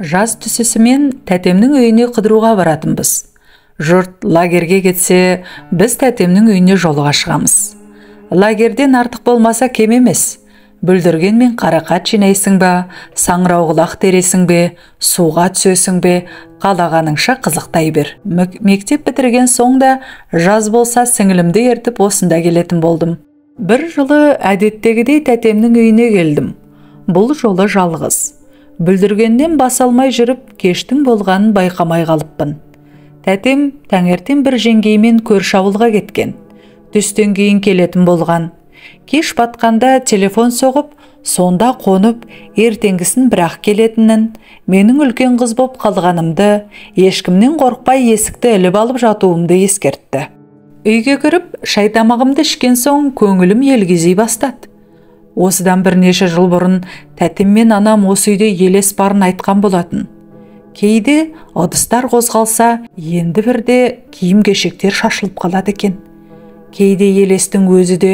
Жаз түсісімен тәтемнің үйіне қыдыруға баратынбыз. Жұрт лагерге кетсе, біз тәтемнің үйіне жолға шығамыз. Лагерден артық болмаса кем емес. Бүлдірген мен қарақат жинайсың ба, саңырауқұлақ тересің бе, суға түсесің бе, қалағаныңша қызықтай бер. Мектеп бітірген соң да жаз болса сіңілімді ертіп осында келетін болдым. Бір жылы әдеттегідей тәтемнің үйіне келдім. Бұл жолы жалғыз. Бүлдіргеннен бас алмай жүріп, кештің болғанын байқамай қалыппын. Тәтем таңертең бір жеңгеймен көрші ауылға кеткен. Түстен кейін келетін болған. Кеш батқанда телефон соғып, сонда қонып, ертеңгісін бірақ келетінін, менің үлкен қыз боп қалғанымды, ешкімнен қорықпай есікті іліп алып жатуымды ескертті. Үйге кіріп, шай тамағымды ішкен соң көңілім елгезей бастады. Осыдан бірнеше жыл бұрын тәтем мен анам осы үйде елес барын айтқан болатын. Кейде ыдыстар қозғалса, енді бірде киім-кешектер шашылып қалады екен. Кейде елестің өзі де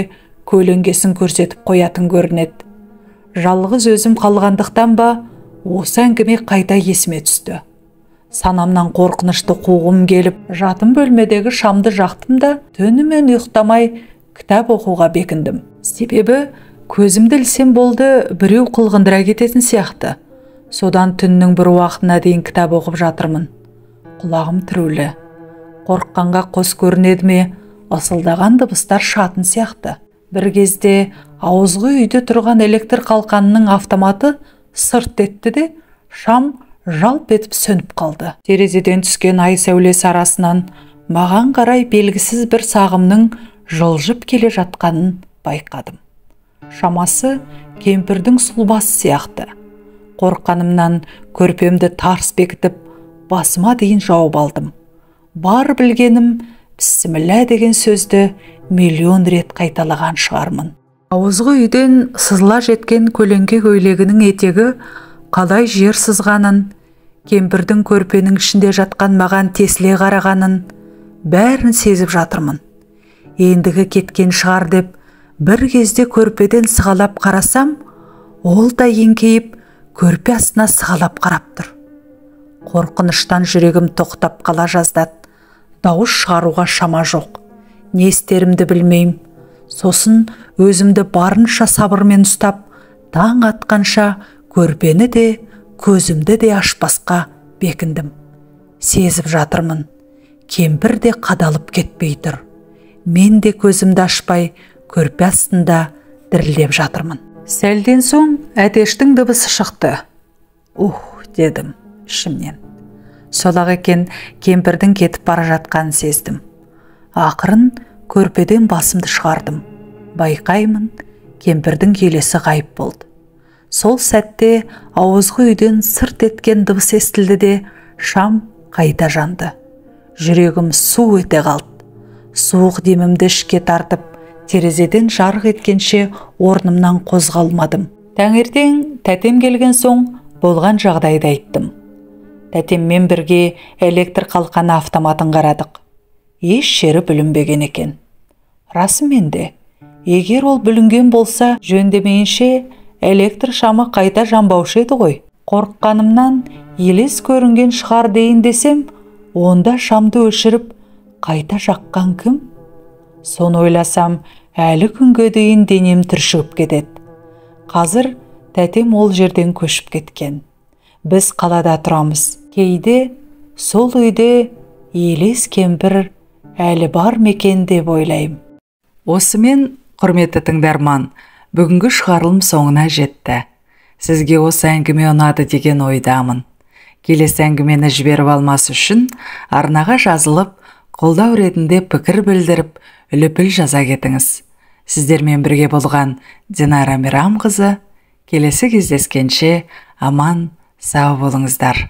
көлеңкесін көрсетіп қоятын көрінеді. Жалғыз өзім қалғандықтан ба, осы әңгіме қайта есіме түсті. Санамнан қорқынышты қуғым келіп, жатым бөлмедегі шамды жақтым да, түнімен ұйықтамай кітап оқуға бекіндім. Себебі көзімді ілсем болды, біреу қылғындыра кететін сияқты. Содан түннің бір уақытына дейін кітап оқып жатырмын. Құлағым түрулі. Қорыққанға қос көрінеді ме, ысылдаған дыбыстар шатын сияқты. Бір кезде ауызғы үйде тұрған электр қалқанының автоматы сырт етті де, шам жалп етіп сөніп қалды. Терезеден түскен ай сәулесі арасынан маған қарай белгісіз бір сағымның жылжып келе жатқанын байқадым. Шамасы кемпірдің сұлбасы сияқты. Қорққанымнан көрпемді тарс бекітіп, басыма дейін жауып алдым. Бар білгенім, бісміллә деген сөзді миллион рет қайталаған шығармын. Ауызғы үйден сызыла жеткен көлеңке көйлегінің етегі қалай жер сызғанын, кемпірдің көрпенің ішінде жатқан маған тесіле қарағанын, бәрін сезіп жатырмын. Ендігі кеткен шығар деп, бір кезде көрпеден сығалап қарасам, ол да еңкейіп, көрпе астына сығалап қарап тұр. Қорқыныштан жүрегім тоқтап қала жаздады. Дауыс шығаруға шама жоқ. Не істерімді білмеймін. Сосын өзімді барынша сабырмен ұстап, таң атқанша көрпені де, көзімді де ашпасқа бекіндім. Сезіп жатырмын. Кемпір де қадалып кетпей тұр. Мен де көзімді ашпай, көрпе астында дірілдеп жатырмын. Сәлден соң әтештің дыбысы шықты. Дедім ішімнен. Сол-ақ екен, кемпірдің кетіп бара жатқанын сездім. Ақырын көрпеден басымды шығардым. Байқаймын, кемпірдің елесі ғайып болды. Сол сәтте ауызғы үйден сырт еткен дыбыс естілді де, шам қайта жанды. Жүрегім су ете қалды. Суық демімді ішке тартып, терезеден жарық еткенше орнымнан қозғалмадым. Таңертең тәтем келген соң болған жағдайды айттым. Тәтеммен бірге электр қалқаны автоматын қарадық. Еш жері бүлінбеген екен. Расымен де, егер ол бүлінген болса, жөндемейінше электр шамы қайта жанбаушы еді ғой. Қорыққанымнан елес көрінген шығар дейін десем, онда шамды өшіріп, қайта жаққан кім? Соны ойласам, әлі күнге дейін денем түршігіп кетеді. Қазір тәтем ол жерден көшіп кеткен. Біз қалада тұрамыз. Кейде сол үйде елес кемпір әлі бар мекен деп ойлаймын. Осымен, құрметті тыңдарман, бүгінгі шығарылым соңына жетті. Сізге осы әңгіме ұнады деген ойдамын. Келесі әңгімені жіберіп алмас үшін арнаға жазылып, қолдау ретінде пікір білдіріп, үліпіл жаза кетіңіз. Сіздермен бірге болған Динара Мейрамқызы. Келесі кездескенше аман, сау болыңыздар.